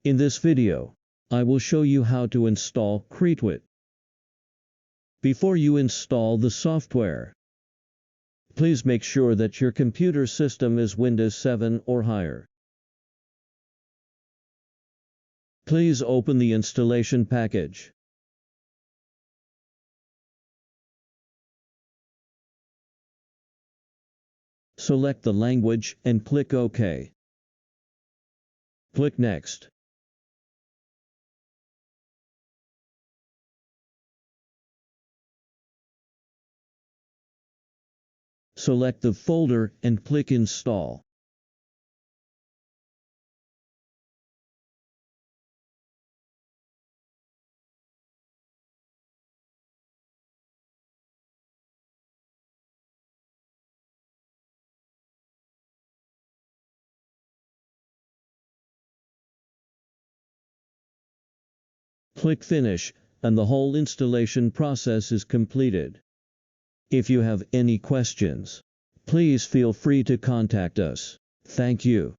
In this video, I will show you how to install Creatwit. Before you install the software, please make sure that your computer system is Windows 7 or higher. Please open the installation package. Select the language and click OK. Click Next. Select the folder and click Install. Click Finish, and the whole installation process is completed. If you have any questions, please feel free to contact us. Thank you.